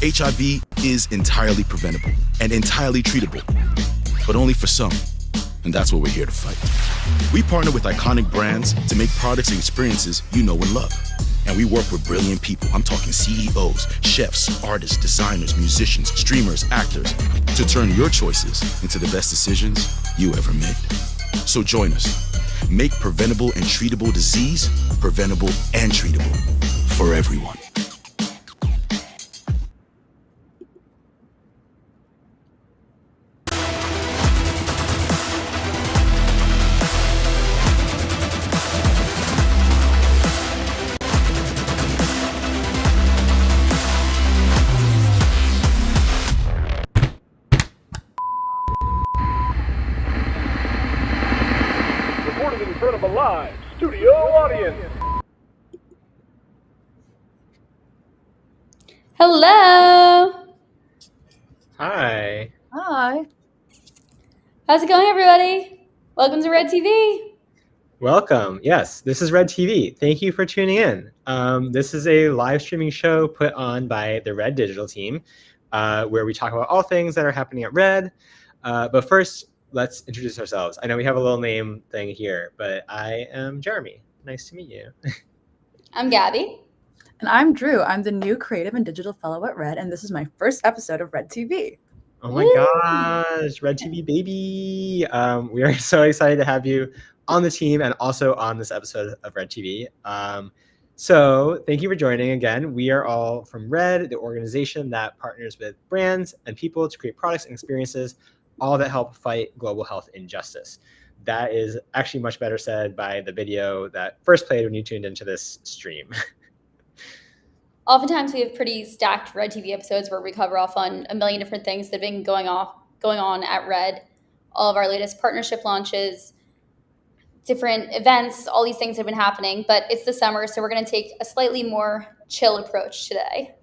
HIV is entirely preventable and entirely treatable, but only for some. And that's what we're here to fight. We partner with iconic brands to make products and experiences you know and love. And we work with brilliant people. I'm talking CEOs, chefs, artists, designers, musicians, streamers, actors, to turn your choices into the best decisions you ever made. So join us. Make preventable and treatable disease preventable and treatable for everyone. Live studio audience. Hello. Hi. Hi. How's it going, everybody? Welcome to Red TV. Welcome. Yes, this is Red TV. Thank you for tuning in. This is a live streaming show put on by the Red Digital team, where we talk about all things that are happening at Red. But first, let's introduce ourselves. I know we have a little name thing here, but I am Jeremy. Nice to meet you. I'm Gabby. And I'm Drew. I'm the new Creative and Digital Fellow at Red, and this is my first episode of Red TV. Oh my gosh, Red TV baby. We are so excited to have you on the team and also on this episode of Red TV. So thank you for joining again. We are all from Red, the organization that partners with brands and people to create products and experiences, all that help fight global health injustice. That is actually much better said by the video that first played when you tuned into this stream. Oftentimes we have pretty stacked Red TV episodes where we cover off on a million different things that have been going on at Red. All of our latest partnership launches, different events, all these things have been happening, but it's the summer, so we're going to take a slightly more chill approach today.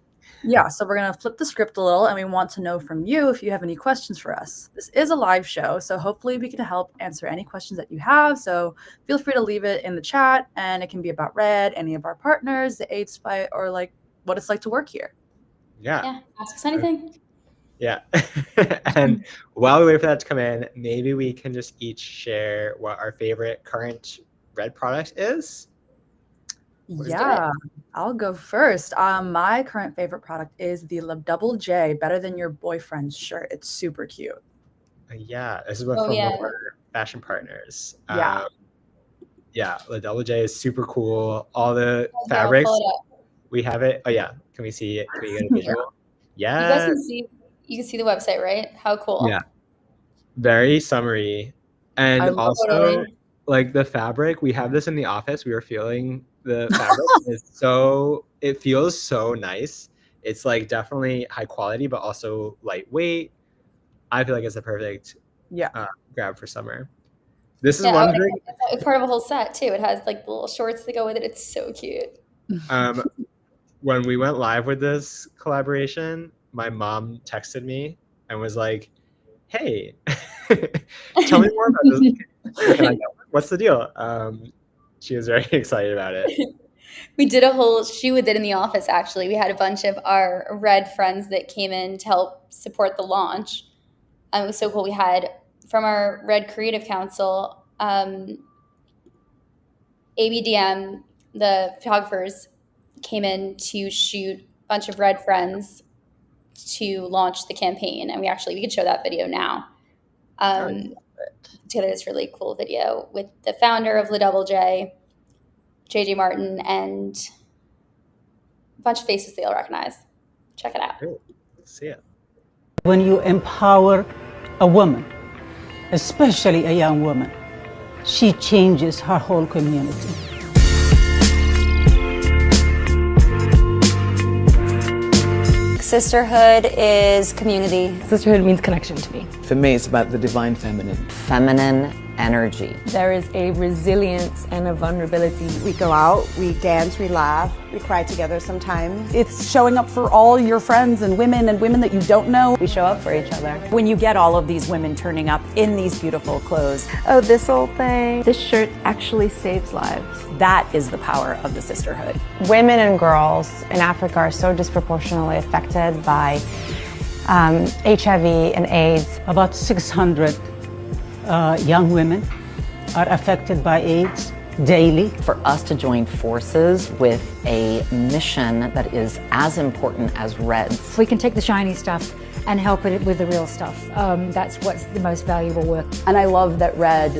Yeah, so we're going to flip the script a little, and we want to know from you if you have any questions for us. This is a live show, so hopefully we can help answer any questions that you have. So feel free to leave it in the chat, and it can be about Red, any of our partners, the AIDS fight, or like what it's like to work here. Yeah, ask us anything. Yeah. And while we wait for that to come in, maybe we can just each share what our favorite current Red product is. Yeah, I'll go first. My current favorite product is the Le Double J Better Than Your Boyfriend's shirt. It's super cute. Yeah, this is one from one of our fashion partners. Yeah. Yeah, Le Double J is super cool. All the fabrics, we have it. Oh yeah, can we see it? Can we get a visual? Yeah. You guys can see the website, right? How cool. Yeah. Very summery. And also like the fabric, we have this in the office. We were feeling the fabric it feels so nice. It's like definitely high quality, but also lightweight. I feel like it's a perfect grab for summer. This is one thing. It's part of a whole set too. It has like the little shorts that go with it. It's so cute. When we went live with this collaboration, my mom texted me and was like, "Hey, tell me more about this." And I go, "What's the deal?" She was very excited about it. We did a whole shoot with it in the office, actually. We had a bunch of our Red friends that came in to help support the launch. It was so cool. We had, from our Red Creative Council, ABDM, the photographers, came in to shoot a bunch of Red friends to launch the campaign. And we could show that video now. Together this really cool video with the founder of Le Double J, JJ Martin, and a bunch of faces they'll recognize. Check it out. Cool. Let's see it. When you empower a woman, especially a young woman, she changes her whole community. Sisterhood is community. Sisterhood means connection to me. For me, it's about the divine feminine. Feminine energy. There is a resilience and a vulnerability. We go out, we dance, we laugh, we cry together sometimes. It's showing up for all your friends and women that you don't know. We show up for each other. When you get all of these women turning up in these beautiful clothes, Oh, this old thing. This shirt actually saves lives. that is the power of the sisterhood. Women and girls in Africa are so disproportionately affected by HIV and AIDS. About 600 young women are affected by AIDS daily. For us to join forces with a mission that is as important as Red's. We can take the shiny stuff and help it with the real stuff. That's what's the most valuable work. And I love that Red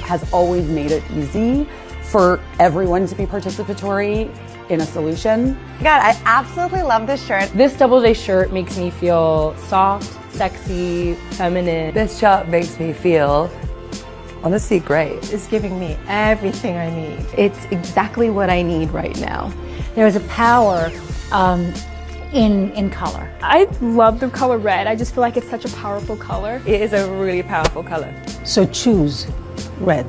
has always made it easy for everyone to be participatory in a solution. God, I absolutely love this shirt. This Double J shirt makes me feel soft, sexy, feminine. This shop makes me feel honestly great. It's giving me everything I need. It's exactly what I need right now. There is a power in color. I love the color red. I just feel like it's such a powerful color. It is a really powerful color. So choose red.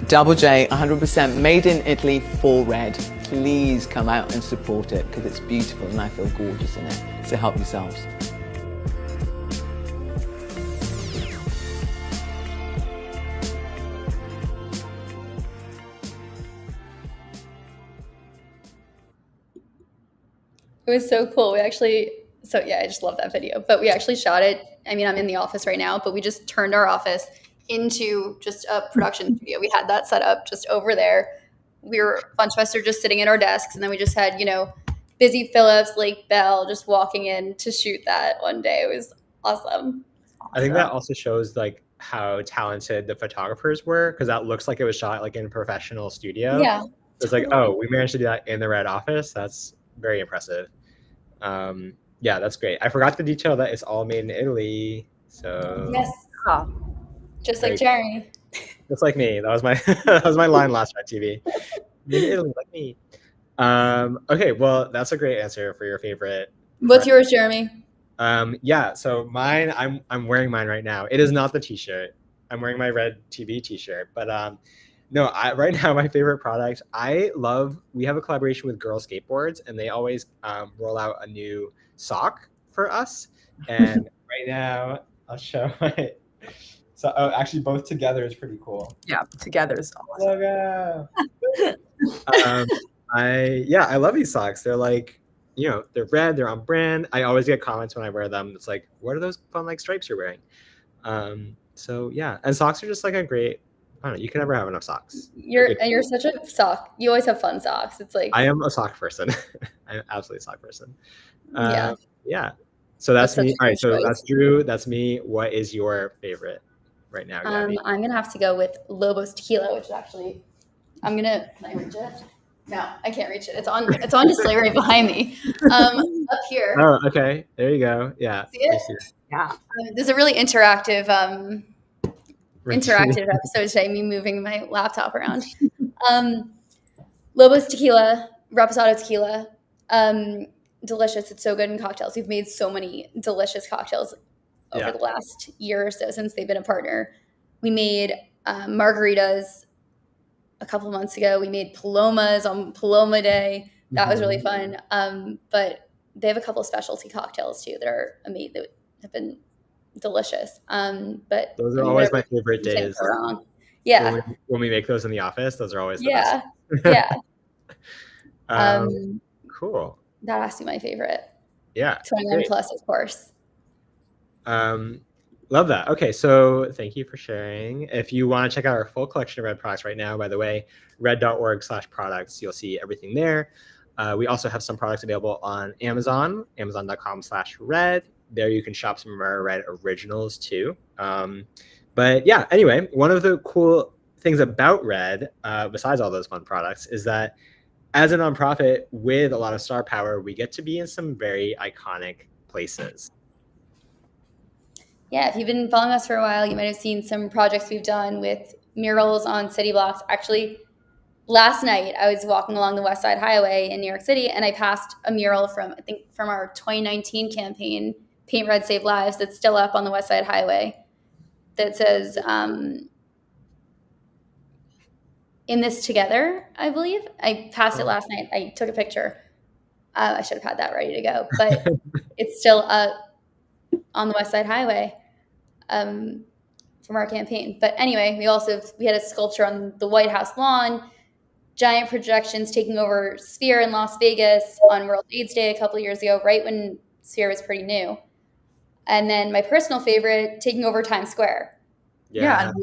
Double J, 100% made in Italy for Red. Please come out and support it because it's beautiful and I feel gorgeous in it. So help yourselves. It was so cool. I just love that video. But we actually shot it. I mean, I'm in the office right now, but we just turned our office into just a production studio. We had that set up just over there. A bunch of us are just sitting at our desks, and then we just had, Busy Phillips, Lake Bell, just walking in to shoot that one day. It was awesome. I think that also shows like how talented the photographers were, because that looks like it was shot like in a professional studio. Yeah. It's like, oh, we managed to do that in the Red office. That's very impressive. Yeah, that's great. I forgot the detail that it's all made in Italy. So Yes. Just like Jeremy. Just like me. That was my that was my line last Red TV. Made in Italy, like me. Okay, well, that's a great answer for your favorite. What's yours, Jeremy? Yeah, so mine, I'm wearing mine right now. It is not the t-shirt. I'm wearing my Red TV t-shirt, but no, right now my favorite product, we have a collaboration with Girl Skateboards, and they always roll out a new sock for us. And right now I'll show my, so actually both together is pretty cool. Yeah, together is awesome. Logo. I love these socks. They're like, they're red, they're on brand. I always get comments when I wear them. It's like, what are those fun like stripes you're wearing? So yeah, and socks are just like a great, I don't know, you can never have enough socks. You're such a sock. You always have fun socks. It's like I am a sock person. I'm absolutely a sock person. Yeah. So that's me. All right, so choice. that's Drew. That's me. What is your favorite right now, Gabby? I'm gonna have to go with Lobos Tequila, which is actually can I reach it? No, I can't reach it. It's on display right behind me. Up here. Oh, okay. There you go. Yeah. See it? I see it. Yeah. There's a really interactive episode today, me moving my laptop around. Lobos Tequila, Reposado Tequila. Delicious. It's so good in cocktails. We've made so many delicious cocktails over the last year or so since they've been a partner. We made margaritas a couple months ago. We made Palomas on Paloma Day. That was really fun. But they have a couple specialty cocktails too that are amazing, that have been delicious. But those are always my favorite days. Yeah. When we make those in the office, those are always the best. Yeah. Cool. That has to be my favorite. Yeah. 21 plus, of course. Love that. Okay, so thank you for sharing. If you want to check out our full collection of Red products right now, by the way, red.org/products, you'll see everything there. We also have some products available on Amazon, amazon.com/red. There you can shop some of our Red originals too. But yeah, anyway, one of the cool things about Red, besides all those fun products, is that as a nonprofit with a lot of star power, we get to be in some very iconic places. Yeah, if you've been following us for a while, you might have seen some projects we've done with murals on city blocks. Actually, last night I was walking along the West Side Highway in New York City, and I passed a mural from our 2019 campaign, Paint Red Save Lives, that's still up on the West Side Highway, that says, in this together, I believe. I passed it last night. I took a picture. I should have had that ready to go, but it's still up on the West Side Highway from our campaign. But anyway, we had a sculpture on the White House lawn, giant projections taking over Sphere in Las Vegas on World AIDS Day a couple of years ago, right when Sphere was pretty new. And then my personal favorite, taking over Times Square. Yeah, and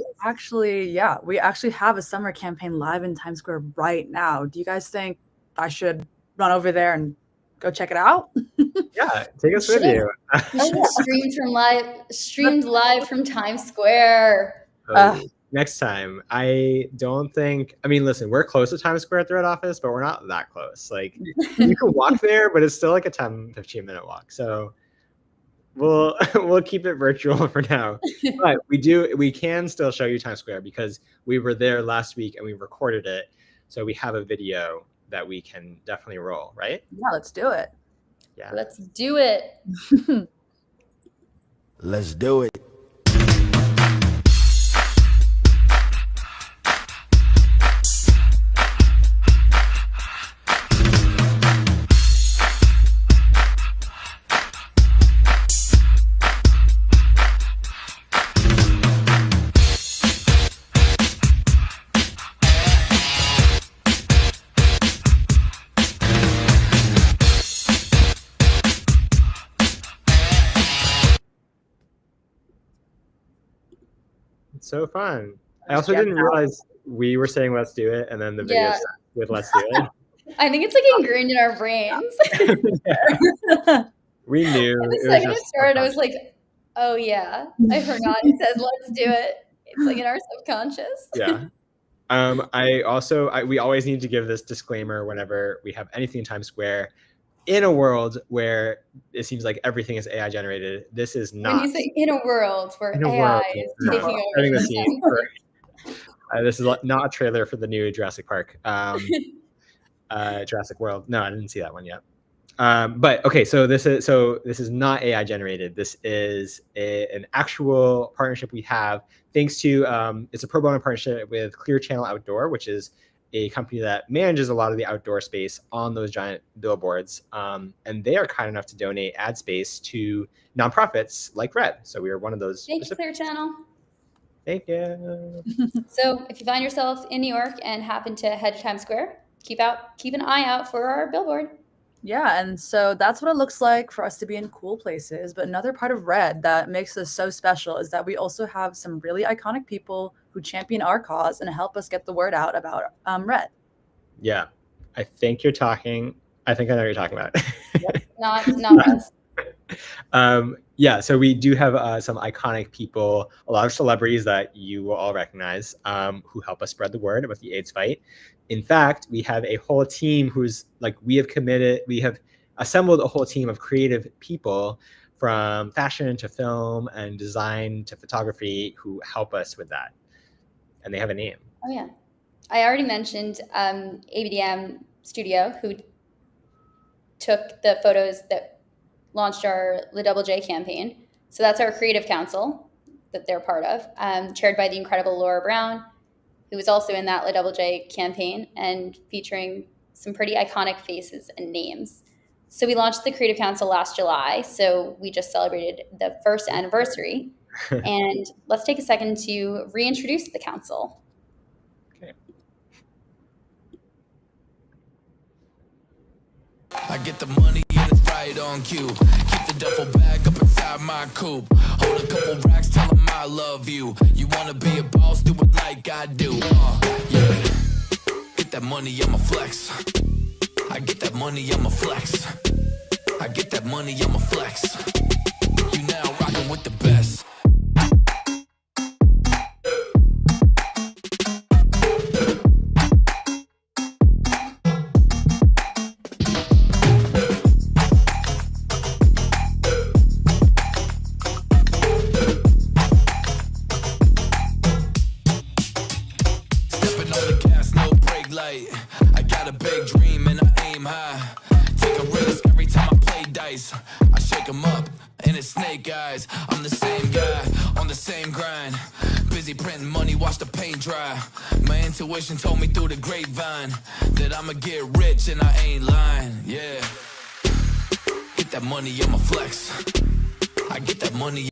we actually have a summer campaign live in Times Square right now. Do you guys think I should run over there and go check it out? Yeah, take us with you. Streamed live from Times Square. Next time. Listen, we're close to Times Square at the Red Office, but we're not that close. Like, you can walk there, but it's still like a 10-15 minute walk. So we'll keep it virtual for now. But we can still show you Times Square because we were there last week and we recorded it. So we have a video that we can definitely roll, right? Yeah, let's do it. Yeah. Let's do it. Let's do it. So fun. I also didn't realize we were saying let's do it and then the video started with let's do it. I think it's like ingrained in our brains. We knew. The second it started, I was like, oh yeah, I forgot it says let's do it. It's like in our subconscious. Yeah. We always need to give this disclaimer whenever we have anything in Times Square. In a world where it seems like everything is AI generated, this is not. When you say in a world where AI is taking over the scene. This is not a trailer for the new Jurassic Park, Jurassic World. No, I didn't see that one yet. But okay, so this is not AI generated. This is an actual partnership we have thanks to it's a pro bono partnership with Clear Channel Outdoor, which is a company that manages a lot of the outdoor space on those giant billboards. And they are kind enough to donate ad space to nonprofits like Red. So we are one of those. Thank you, Clear Channel. Thank you. So if you find yourself in New York and happen to head to Times Square, keep an eye out for our billboard. Yeah, and so that's what it looks like for us to be in cool places. But another part of Red that makes us so special is that we also have some really iconic people who champion our cause and help us get the word out about Red. Yeah, I think I know what you're talking about. Not us. Yeah, so we do have some iconic people, a lot of celebrities that you will all recognize who help us spread the word about the AIDS fight. In fact, we have a whole team we have assembled a whole team of creative people from fashion to film and design to photography who help us with that. And they have a name. Oh, yeah. I already mentioned ABDM Studio, who took the photos that launched our Le Double J campaign. So that's our creative council that they're part of, chaired by the incredible Laura Brown, who was also in that Le Double J campaign and featuring some pretty iconic faces and names. So we launched the Creative Council last July. So we just celebrated the first anniversary. And let's take a second to reintroduce the council. Okay. I get the money and it's right on cue. Keep the duffel bag up inside my coupe. Hold a couple racks, tell them I love you. You wanna be a boss, do it like I do. Yeah. Get that money, I'ma flex. I get that money, I'ma flex. I get that money, I'ma flex. You now rockin' with the best. I got a big dream and I aim high. Take a risk every time I play dice. I shake them up and it's snake eyes. I'm the same guy on the same grind. Busy printing money, watch the paint dry. My intuition told me through the grapevine that I'ma get rich and I ain't lying. Yeah. Get that money, I'ma flex. I get that money.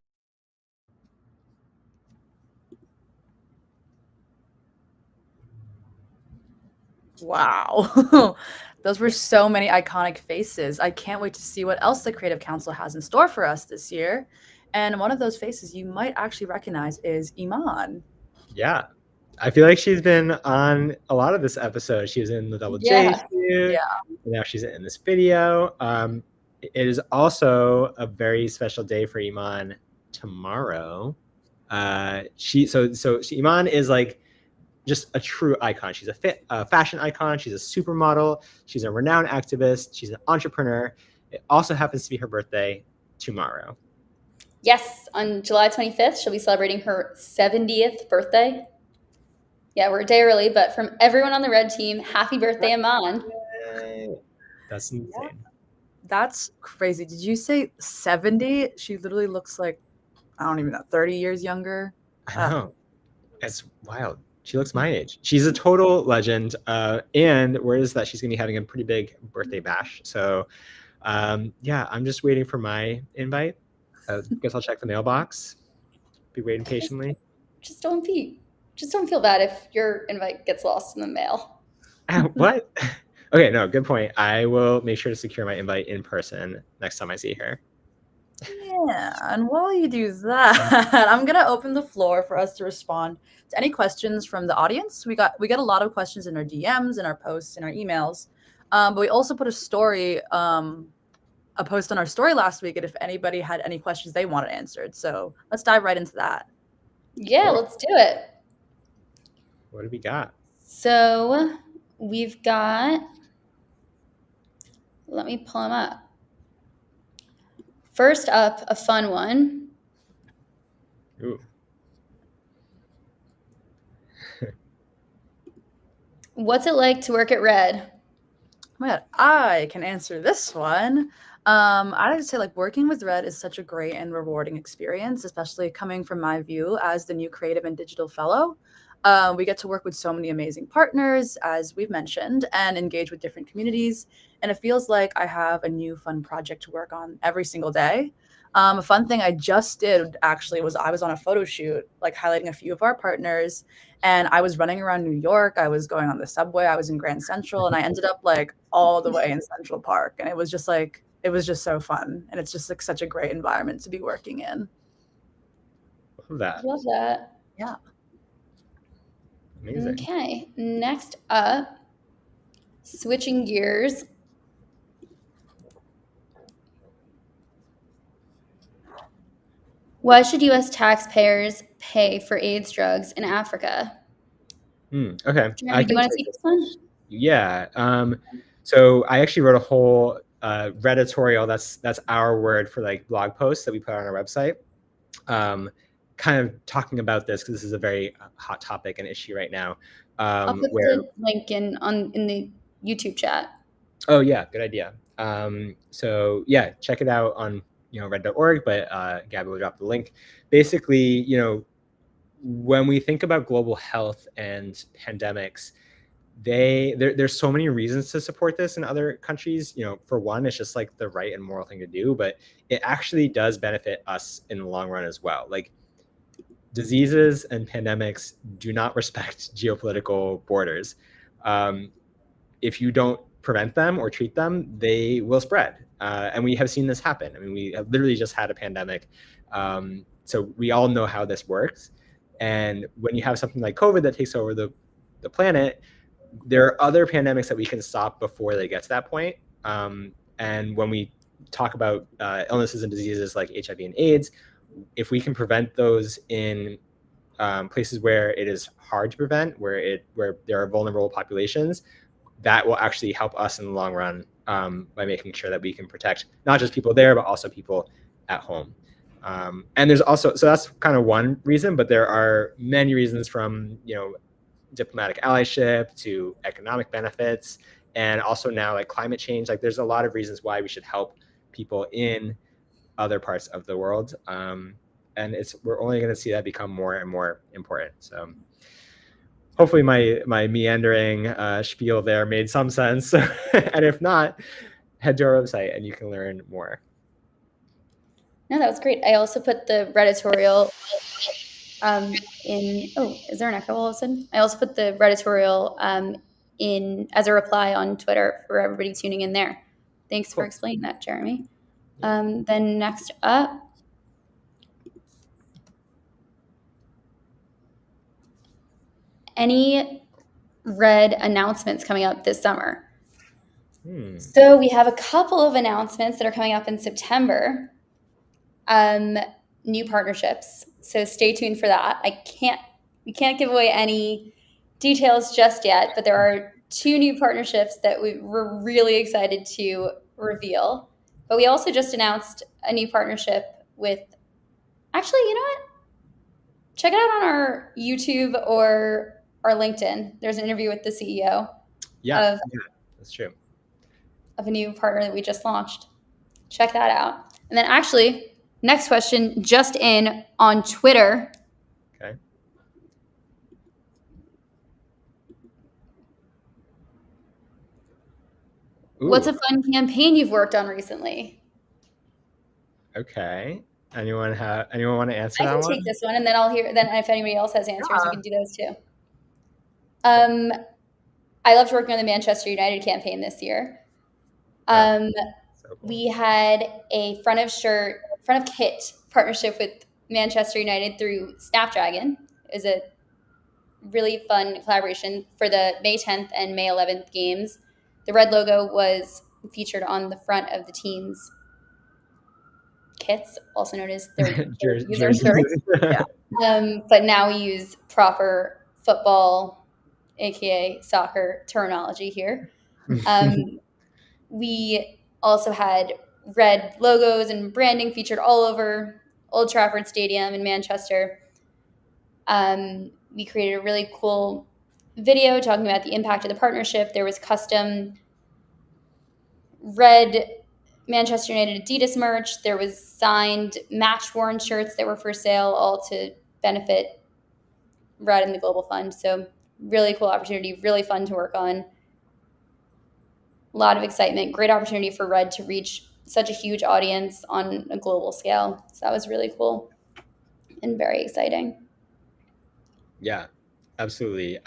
Wow. Those were so many iconic faces. I can't wait to see what else the Creative Council has in store for us this year. And one of those faces you might actually recognize is Iman. Yeah. I feel like she's been on a lot of this episode. She was in the Double J shoot. Yeah. And now she's in this video. It is also a very special day for Iman tomorrow. Iman is like just a true icon. She's a fashion icon. She's a supermodel. She's a renowned activist. She's an entrepreneur. It also happens to be her birthday tomorrow. Yes, on July 25th, she'll be celebrating her 70th birthday. Yeah, we're a day early, but from everyone on the Red team, happy birthday, Iman. That's insane. Yeah. That's crazy. Did you say 70? She literally looks like, I don't even know, 30 years younger. I know. It's wild. She looks my age. She's a total legend. And word is that she's going to be having a pretty big birthday bash. So, yeah, I'm just waiting for my invite. I guess I'll check the mailbox. Be waiting patiently. Just don't feel bad if your invite gets lost in the mail. What? Okay, no, good point. I will make sure to secure my invite in person next time I see her. Yeah, and while you do that, I'm gonna open the floor for us to respond to any questions from the audience. We get a lot of questions in our DMs, in our posts, in our emails, but we also put a story, a post on our story last week, and if anybody had any questions they wanted answered. So let's dive right into that. Yeah, let's do it. What do we got? So we've got, let me pull them up. First up, a fun one. Ooh. What's it like to work at Red? Oh my God, I can answer this one. I'd like to say, like, working with Red is such a great and rewarding experience, especially coming from my view as the new creative and digital fellow. We get to work with so many amazing partners, as we've mentioned, and engage with different communities. And it feels like I have a new fun project to work on every single day. A fun thing I just did actually was I was on a photo shoot, like highlighting a few of our partners, and I was running around New York. I was going on the subway. I was in Grand Central, and I ended up like all the way in Central Park. And it was just so fun. And it's just like such a great environment to be working in. Love that. Love that. Yeah. Amazing. Okay, next up, switching gears. Why should U.S. taxpayers pay for AIDS drugs in Africa? Okay. Do you want to take this one? Yeah. So I actually wrote a whole Redditorial. That's our word for like blog posts that we put on our website. Kind of talking about this because this is a very hot topic and issue right now. I'll put the link in the YouTube chat. Oh yeah, good idea. So yeah, check it out on red.org, but Gabby will drop the link. Basically, when we think about global health and pandemics, there's so many reasons to support this in other countries. For one, it's just like the right and moral thing to do, but it actually does benefit us in the long run as well. Like, diseases and pandemics do not respect geopolitical borders. If you don't prevent them or treat them, they will spread. And we have seen this happen. I mean, we have literally just had a pandemic. So we all know how this works. And when you have something like COVID that takes over the planet, there are other pandemics that we can stop before they get to that point. And when we talk about illnesses and diseases like HIV and AIDS, if we can prevent those in places where it is hard to prevent, where there are vulnerable populations, that will actually help us in the long run by making sure that we can protect not just people there, but also people at home. And there's also, so that's kind of one reason, but there are many reasons from, diplomatic allyship to economic benefits, and also now like climate change. Like there's a lot of reasons why we should help people in other parts of the world. And we're only going to see that become more and more important. So hopefully my meandering spiel there made some sense. And if not, head to our website and you can learn more. No, that was great. I also put the Redditorial in. Oh, is there an echo all of a sudden? I also put the Redditorial in as a reply on Twitter for everybody tuning in there. Thanks for explaining that, Jeremy. Then next up, any Red announcements coming up this summer? So we have a couple of announcements that are coming up in September. New partnerships. So stay tuned for that. We can't give away any details just yet, but there are 2 new partnerships that we're really excited to reveal. But we also just announced a new partnership with, actually, you know what? Check it out on our YouTube or our LinkedIn. There's an interview with the CEO. Yeah, that's true. Of a new partner that we just launched. Check that out. And then actually, next question, just in on Twitter. Okay. Ooh. What's a fun campaign you've worked on recently? Okay. Anyone want to answer that one? I can take this one, and then I'll hear. Then if anybody else has answers, you can do those too. I loved working on the Manchester United campaign this year. We had a front of kit partnership with Manchester United through Snapdragon. It was a really fun collaboration for the May 10th and May 11th games. The red logo was featured on the front of the team's kits, also known as their user shirts. But now we use proper football, aka soccer terminology here. We also had red logos and branding featured all over Old Trafford Stadium in Manchester. We created a really cool video talking about the impact of the partnership. There was custom red Manchester United Adidas merch. There was signed match-worn shirts that were for sale, all to benefit Red and the Global Fund. So really cool opportunity, really fun to work on. A lot of excitement, great opportunity for Red to reach such a huge audience on a global scale. So that was really cool and very exciting. Yeah, absolutely.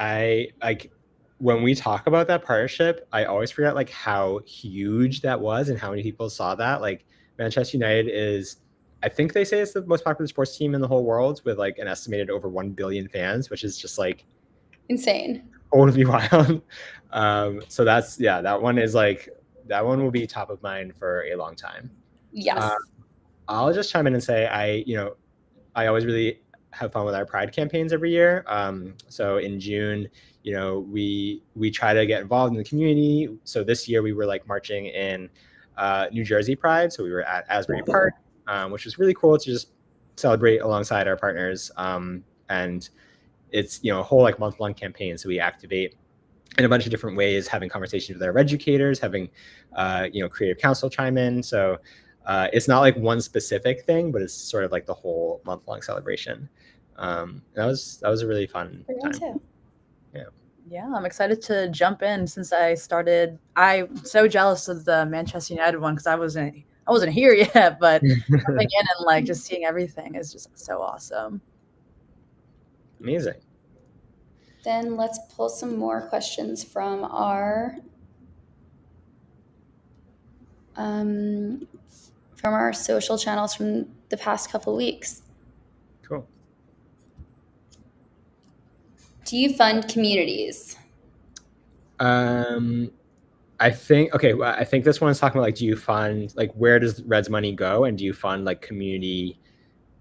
When we talk about that partnership, I always forget like how huge that was and how many people saw that. Like Manchester United is, I think they say it's the most popular sports team in the whole world with like an estimated over 1 billion fans, which is just like insane. Totally wild. So that one will be top of mind for a long time. Yes. I'll just chime in and say I always really have fun with our Pride campaigns every year. So in June, we try to get involved in the community. So this year we were like marching in New Jersey Pride. So we were at Asbury Park, which was really cool to just celebrate alongside our partners. And it's, a whole like month-long campaign. So we activate in a bunch of different ways, having conversations with our educators, having, creative council chime in. So it's not like one specific thing, but it's sort of like the whole month-long celebration. That was a really fun time. Too. Yeah, I'm excited to jump in since I started. I'm so jealous of the Manchester United one because I wasn't here yet, but jumping in and like just seeing everything is just so awesome. Amazing. Then let's pull some more questions from our social channels from the past couple weeks. Cool. Do you fund communities? I think this one is talking about like, do you fund, like, where does Red's money go, and do you fund like community,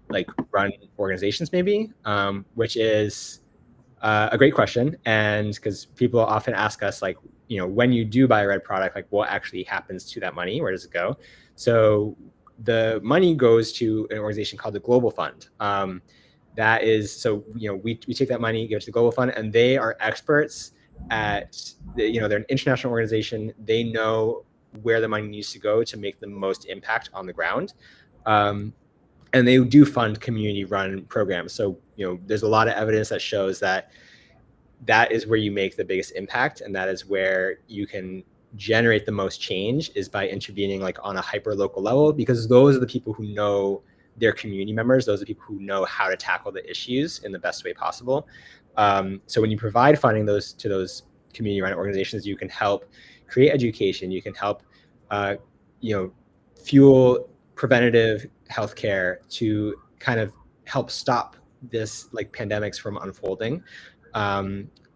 like run organizations maybe, which is a great question. And because people often ask us like, when you do buy a Red product, like what actually happens to that money? Where does it go? So the money goes to an organization called the Global Fund. That is, so, we take that money, give it to the Global Fund, and they are experts at, they're an international organization. They know where the money needs to go to make the most impact on the ground. And they do fund community run programs. So, there's a lot of evidence that shows that that is where you make the biggest impact, and that is where you can generate the most change, is by intervening like on a hyper local level, because those are the people who know their community members. Those are the people who know how to tackle the issues in the best way possible. So when you provide funding to those community-run organizations, you can help create education. You can help, fuel preventative healthcare to kind of help stop this like pandemics from unfolding.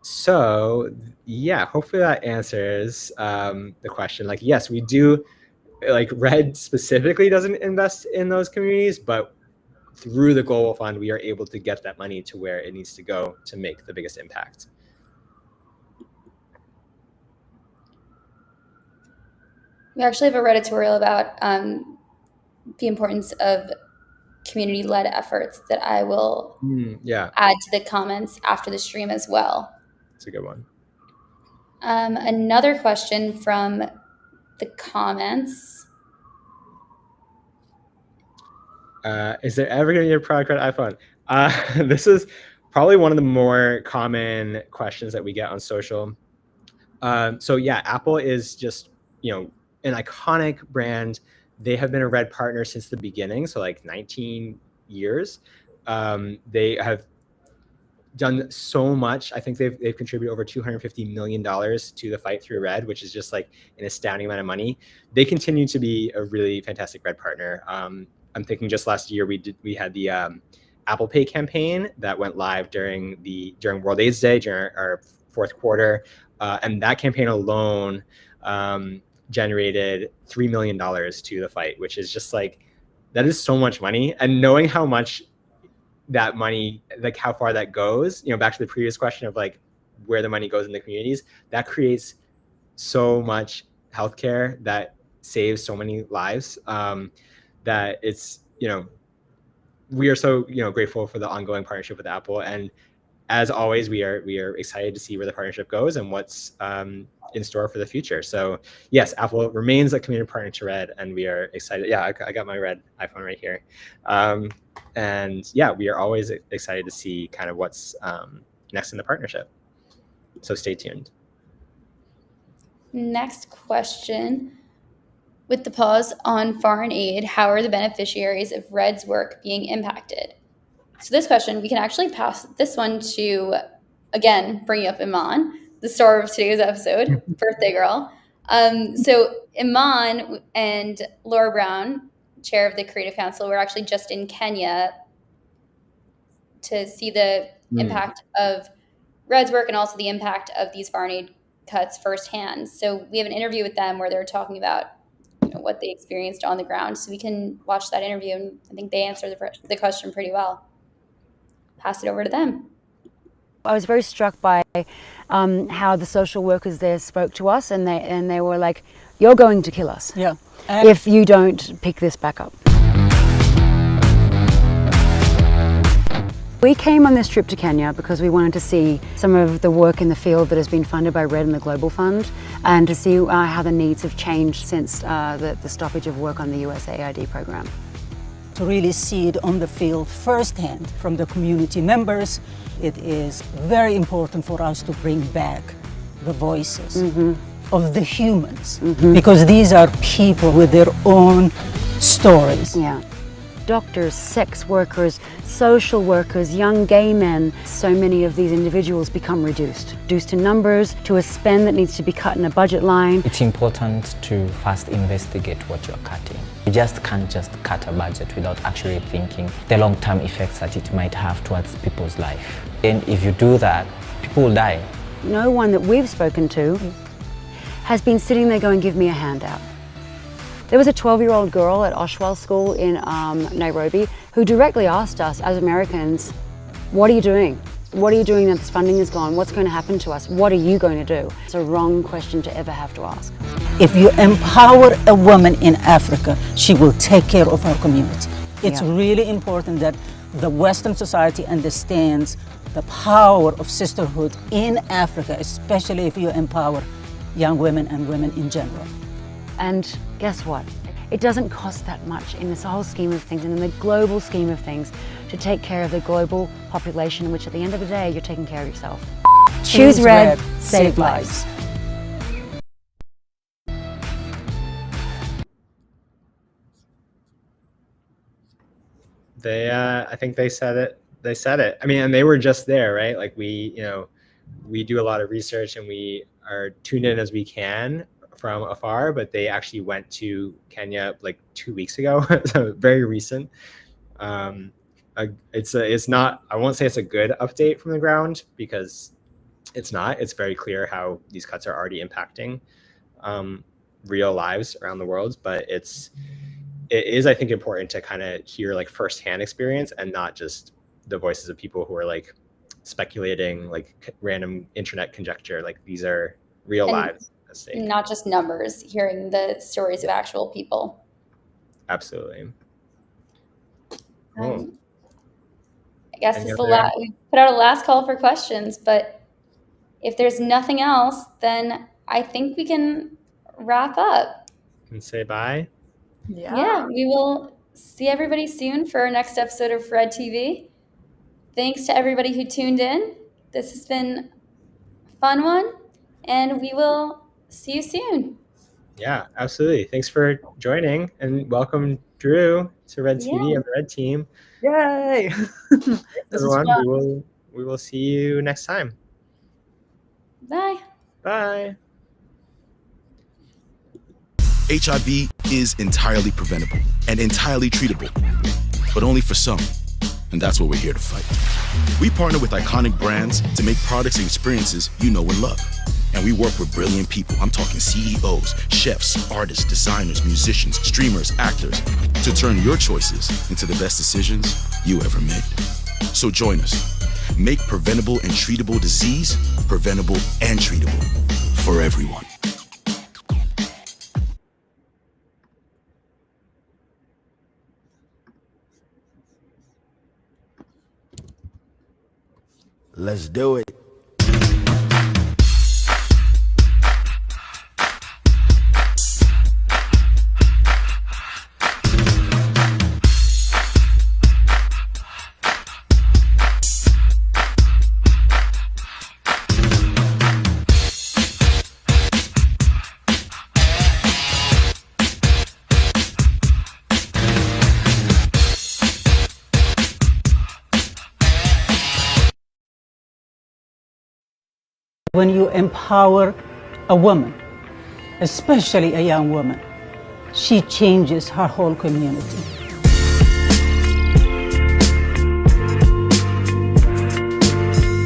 So yeah, hopefully that answers the question. Like, yes, we do, like RED specifically doesn't invest in those communities, but through the Global Fund, we are able to get that money to where it needs to go to make the biggest impact. We actually have a Reddit tutorial about the importance of community-led efforts that I will add to the comments after the stream as well. That's a good one. Another question from the comments. Is there ever going to be a product called iPhone? This is probably one of the more common questions that we get on social. So yeah, Apple is just, an iconic brand. They have been a RED partner since the beginning, so like 19 years. They have done so much. I think they've contributed over $250 million to the fight through RED, which is just like an astounding amount of money. They continue to be a really fantastic RED partner. I'm thinking just last year we had the Apple Pay campaign that went live during World AIDS Day, during our fourth quarter, and that campaign alone generated $3 million to the fight, which is just like, that is so much money. And knowing how much that money, like how far that goes, back to the previous question of like where the money goes in the communities, that creates so much healthcare that saves so many lives. That it's, we are so, grateful for the ongoing partnership with Apple. And as always, we are excited to see where the partnership goes and what's in store for the future. So yes, Apple remains a community partner to RED, and we are excited. Yeah, I got my RED iPhone right here. And yeah, we are always excited to see kind of what's next in the partnership. So stay tuned. Next question. With the pause on foreign aid, how are the beneficiaries of RED's work being impacted? So this question, we can actually pass this one to, again, bringing up Iman, the star of today's episode, birthday girl. So Iman and Laura Brown, chair of the Creative Council, were actually just in Kenya to see the impact of RED's work and also the impact of these foreign aid cuts firsthand. So we have an interview with them where they're talking about what they experienced on the ground. So we can watch that interview, and I think they answered the question pretty well. Pass it over to them. I was very struck by how the social workers there spoke to us, and they were like, "You're going to kill us if you don't pick this back up." We came on this trip to Kenya because we wanted to see some of the work in the field that has been funded by RED and the Global Fund, and to see how the needs have changed since the stoppage of work on the USAID program. To really see it on the field firsthand from the community members, it is very important for us to bring back the voices of the humans, because these are people with their own stories. Yeah. Doctors, sex workers, social workers, young gay men. So many of these individuals become reduced to numbers, to a spend that needs to be cut in a budget line. It's important to first investigate what you're cutting. You just can't just cut a budget without actually thinking the long-term effects that it might have towards people's life. And if you do that, people will die. No one that we've spoken to has been sitting there going, "Give me a handout." There was a 12-year-old girl at Oshwell School in Nairobi who directly asked us as Americans, "What are you doing? What are you doing that this funding is gone? What's going to happen to us? What are you going to do?" It's a wrong question to ever have to ask. If you empower a woman in Africa, she will take care of her community. It's really important that the Western society understands the power of sisterhood in Africa, especially if you empower young women and women in general. And guess what? It doesn't cost that much in this whole scheme of things and in the global scheme of things to take care of the global population, which at the end of the day, you're taking care of yourself. Choose red, save lives. I think they said it. They said it. I mean, and they were just there, right? Like we do a lot of research and we are tuned in as we can from afar, but they actually went to Kenya like 2 weeks ago, so very recent. It's not, I won't say it's a good update from the ground because it's not. It's very clear how these cuts are already impacting real lives around the world, but it is, I think, important to kind of hear like firsthand experience and not just the voices of people who are like speculating, like random internet conjecture. Like these are real lives at stake. Not just numbers, hearing the stories of actual people. Absolutely. I guess this is we put out a last call for questions, but if there's nothing else, then I think we can wrap up. And say bye. Yeah, we will see everybody soon for our next episode of Red TV. Thanks to everybody who tuned in. This has been a fun one, and we will see you soon. Yeah, absolutely. Thanks for joining, and welcome, Drew, to Red TV and the Red Team. Yay! Everyone, we will see you next time. Bye. Bye. HIV is entirely preventable and entirely treatable, but only for some. And that's what we're here to fight. We partner with iconic brands to make products and experiences you know and love. And we work with brilliant people. I'm talking CEOs, chefs, artists, designers, musicians, streamers, actors, to turn your choices into the best decisions you ever made. So join us. Make preventable and treatable disease preventable and treatable for everyone. Let's do it. When you empower a woman, especially a young woman, she changes her whole community.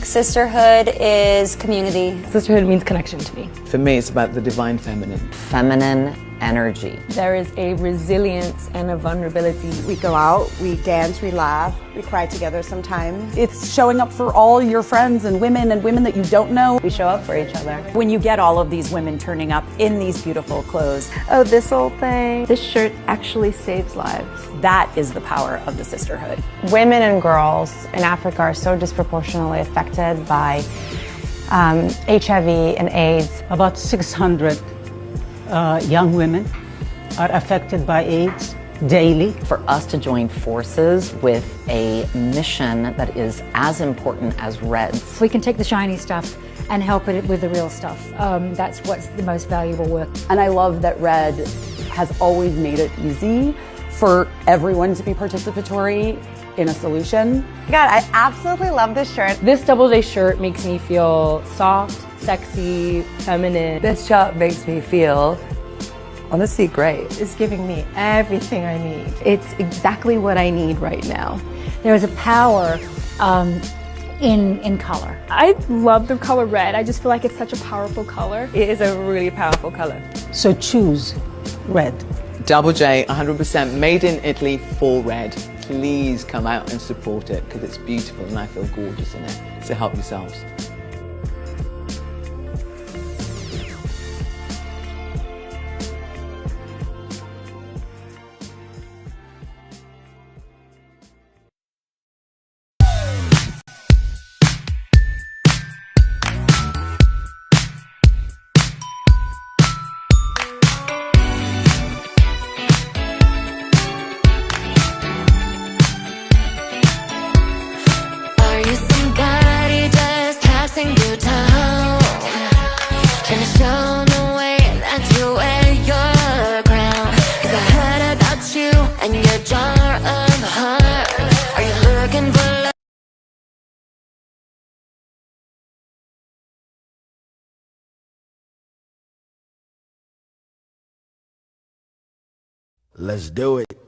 Sisterhood is community. Sisterhood means connection to me. For me, it's about the divine feminine. Feminine energy. There is a resilience and a vulnerability. We go out, we dance, we laugh, we cry together sometimes. It's showing up for all your friends and women that you don't know. We show up for each other. When you get all of these women turning up in these beautiful clothes. Oh, this old thing. This shirt actually saves lives. That is the power of the sisterhood. Women and girls in Africa are so disproportionately affected by HIV and AIDS. About 600 young women are affected by AIDS daily. For us to join forces with a mission that is as important as Red's. We can take the shiny stuff and help it with the real stuff. That's what's the most valuable work. And I love that Red has always made it easy for everyone to be participatory in a solution. God, I absolutely love this shirt. This Double J shirt makes me feel soft, sexy, feminine. This shop makes me feel honestly great. It's giving me everything I need. It's exactly what I need right now. There is a power in color. I love the color red. I just feel like it's such a powerful color. It is a really powerful color. So choose red. Double J, 100% made in Italy for Red. Please come out and support it because it's beautiful and I feel gorgeous in it. So help yourselves. Are you somebody just Let's do it.